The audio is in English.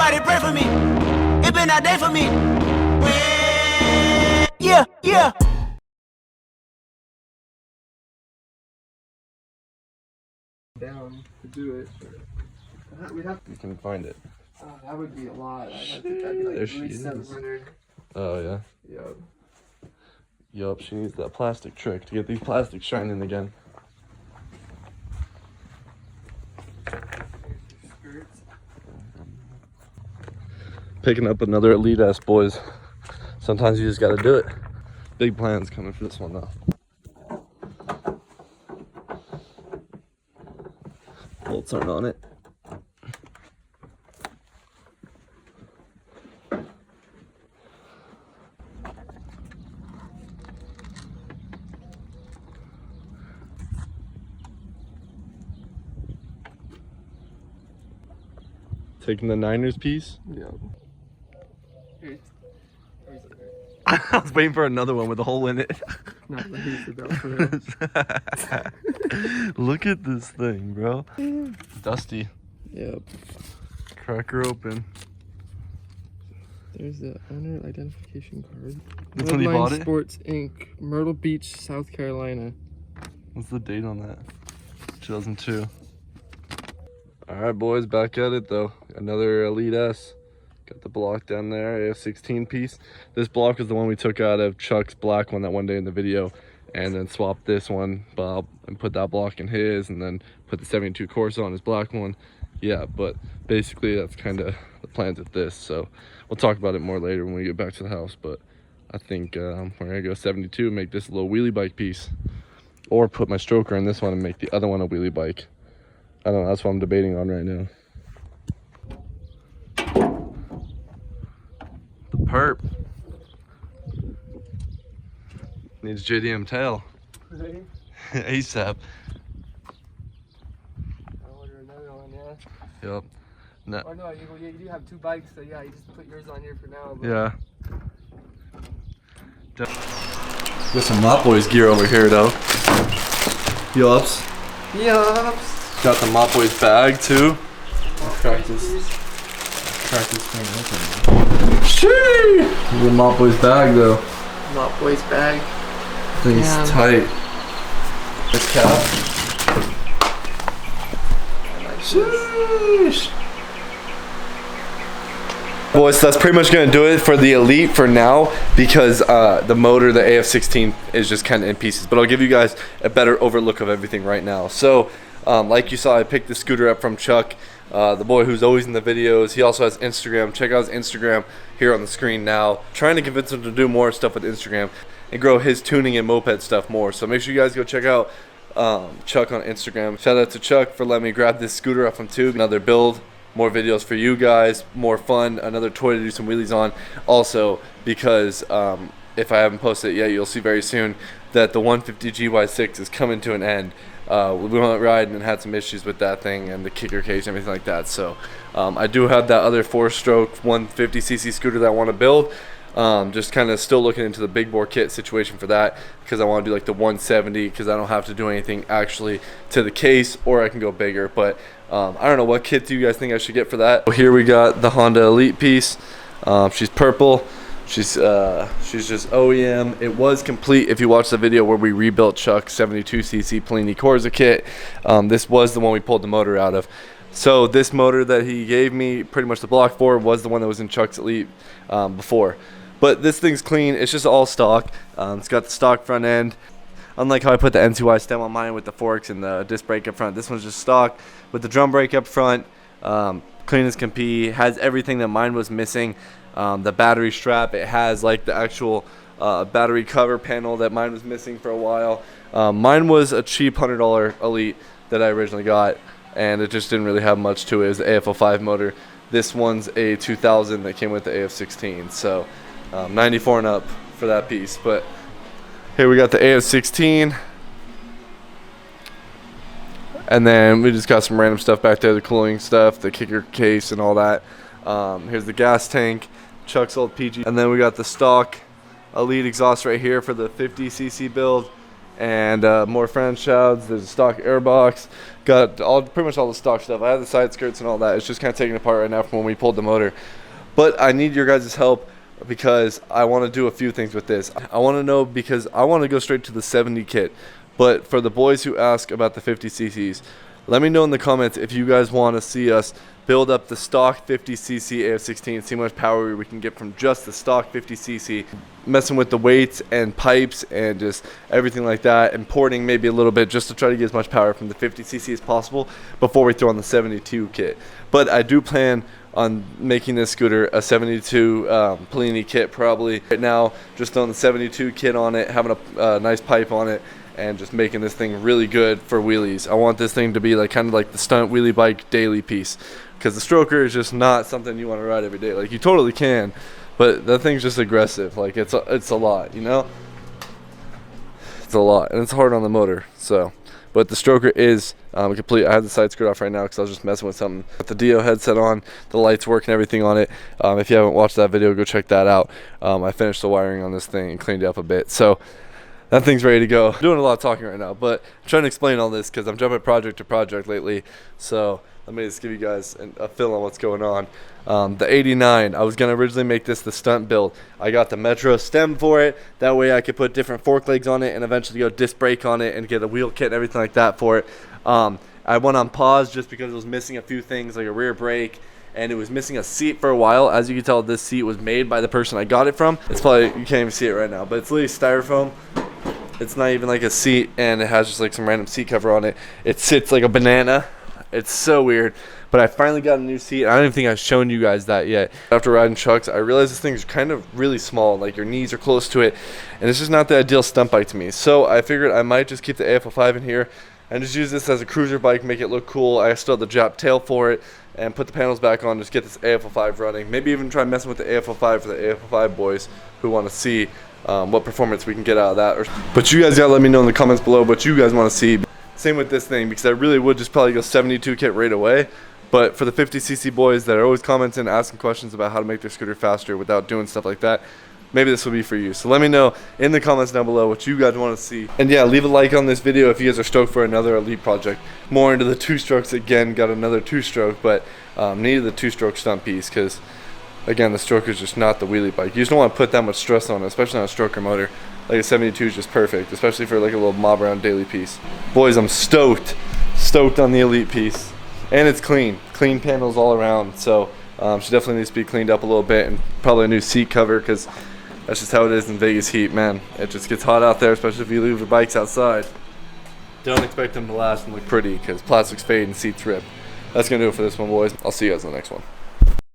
Somebody pray for me. It been a day for me. Yeah, yeah. Down to do it. We'd have to. You can find it. That would be a lot. That'd be like There at she least is. 700. Oh yeah. Yup. Yup, she needs that plastic trick to get these plastics shining again. Picking up another elite ass, boys. Sometimes you just gotta do it. Big plans coming for this one though. Bolts aren't on it. Taking the Niners piece? Yeah. I was waiting for another one with a hole in it. No, here's the belt for real. Look at this thing, bro. Dusty. Yep. Crack her open. There's the owner identification card. That's when he bought it? Sports Inc., Myrtle Beach, South Carolina. What's the date on that? 2002. Alright, boys, back at it though. Another Elite S. Got the block down there, AF16 piece. This block is the one we took out of Chuck's black one that one day in the video, and then swapped this one, Bob, and put that block in his, and then put the 72 Corsa on his black one. Yeah, but basically that's kind of the plans with this. So we'll talk about it more later when we get back to the house. But I think we're gonna go 72, make this a little wheelie bike piece, or put my stroker in this one and make the other one a wheelie bike. I don't know, that's what I'm debating on right now. The perp needs JDM tail. Right? ASAP. I'll order another one, yeah. Yep. No. Oh no, you do have two bikes, so yeah, you just put yours on here for now. But... Yeah. Got some MOPBOYZ gear over here though. Yups. Yups. Got the MOPBOYZ bag too. Crack this thing open. Sheesh! The MOPBOYZ bag though. MOPBOYZ bag. Thing's tight. This cap. Sheesh! Boys, so that's pretty much going to do it for the Elite for now, because the motor, the AF16, is just kind of in pieces. But I'll give you guys a better overlook of everything right now. So, like you saw, I picked the scooter up from Chuck, the boy who's always in the videos. He also has Instagram. Check out his Instagram here on the screen now. Trying to convince him to do more stuff with Instagram and grow his tuning and moped stuff more. So make sure you guys go check out Chuck on Instagram. Shout out to Chuck for letting me grab this scooter up from Tube. Another build. More videos for you guys, more fun, another toy to do some wheelies on. Also, because if I haven't posted it yet, you'll see very soon that the 150 GY6 is coming to an end. We went riding and had some issues with that thing and the kicker cage and everything like that. So I do have that other 4-stroke 150cc scooter that I want to build. Just kind of still looking into the big bore kit situation for that, because I want to do like the 170, because I don't have to do anything actually to the case, or I can go bigger. But I don't know, what kit do you guys think I should get for that? So here we got the Honda Elite piece. She's purple. She's just OEM. It was complete if you watch the video where we rebuilt Chuck's 72cc Polini Corsa kit. This was the one we pulled the motor out of. So this motor that he gave me pretty much the block for was the one that was in Chuck's Elite before. But this thing's clean. It's just all stock. It's got the stock front end. Unlike how I put the N2Y stem on mine with the forks and the disc brake up front, this one's just stock with the drum brake up front. Clean as can be. Has everything that mine was missing. The battery strap, it has like the actual battery cover panel that mine was missing for a while. Mine was a cheap $100 Elite that I originally got, and it just didn't really have much to it. It was the AF05 motor. This one's a 2000 that came with the AF16, so 94 and up for that piece. But here we got the AF16, and then we just got some random stuff back there, the cooling stuff, the kicker case and all that. Here's the gas tank, Chuck's old PG, and then we got the stock Elite exhaust right here for the 50cc build. and more fan shrouds. There's a stock airbox. Got pretty much all the stock stuff. I have the side skirts and all that. It's just kind of taking apart right now from when we pulled the motor. But I need your guys' help because I want to do a few things with this. I want to know because I want to go straight to the 70 kit. But for the boys who ask about the 50 cc's, let me know in the comments if you guys want to see us build up the stock 50cc AF16, see how much power we can get from just the stock 50cc, messing with the weights and pipes and just everything like that, importing maybe a little bit just to try to get as much power from the 50cc as possible before we throw on the 72 kit. But I do plan on making this scooter a 72 Polini kit probably. Right now, just throwing the 72 kit on it, having a nice pipe on it, and just making this thing really good for wheelies. I want this thing to be like kind of like the Stunt wheelie bike daily piece, because the stroker is just not something you want to ride every day. Like, you totally can, but that thing's just aggressive. Like, it's a lot, you know? It's a lot, and it's hard on the motor. So, but the stroker is complete. I have the side skirt off right now because I was just messing with something. Got the Dio headset on, the lights working, everything on it. If you haven't watched that video, go check that out. I finished the wiring on this thing and cleaned it up a bit. So that thing's ready to go. I'm doing a lot of talking right now, but I'm trying to explain all this because I'm jumping project to project lately. So let me just give you guys a feel on what's going on. The 89, I was going to originally make this the Stunt build. I got the Metro stem for it. That way I could put different fork legs on it and eventually go disc brake on it and get a wheel kit and everything like that for it. I went on pause just because it was missing a few things like a rear brake, and it was missing a seat for a while. As you can tell, this seat was made by the person I got it from. It's probably, you can't even see it right now, but it's literally styrofoam. It's not even like a seat, and it has just like some random seat cover on it. It sits like a banana. It's so weird. But I finally got a new seat. I don't even think I've shown you guys that yet. After riding trucks, I realized this thing's kind of really small. Like, your knees are close to it, and it's just not the ideal stunt bike to me. So I figured I might just keep the AF05 in here and just use this as a cruiser bike, make it look cool. I still have the Jap tail for it, and put the panels back on, just get this AF05 running. Maybe even try messing with the AF05 for the AF05 boys who want to see what performance we can get out of that. But you guys gotta let me know in the comments below what you guys want to see. Same with this thing, because I really would just probably go 72 kit right away. But for the 50cc boys that are always commenting, asking questions about how to make their scooter faster without doing stuff like that, maybe this will be for you. So let me know in the comments down below what you guys want to see. And yeah, leave a like on this video if you guys are stoked for another Elite project. More into the two-strokes again, got another two-stroke, but needed the two-stroke stunt piece because, again, the stroker is just not the wheelie bike. You just don't want to put that much stress on it, especially on a stroker motor. Like a 72 is just perfect, especially for like a little mob around daily piece. Boys, I'm stoked on the Elite piece. And it's clean panels all around. So she definitely needs to be cleaned up a little bit, and probably a new seat cover, because that's just how it is in Vegas heat, man. It just gets hot out there, especially if you leave your bikes outside. Don't expect them to last and look pretty, because plastics fade and seats rip. That's gonna do it for this one, boys. I'll see you guys in the next one.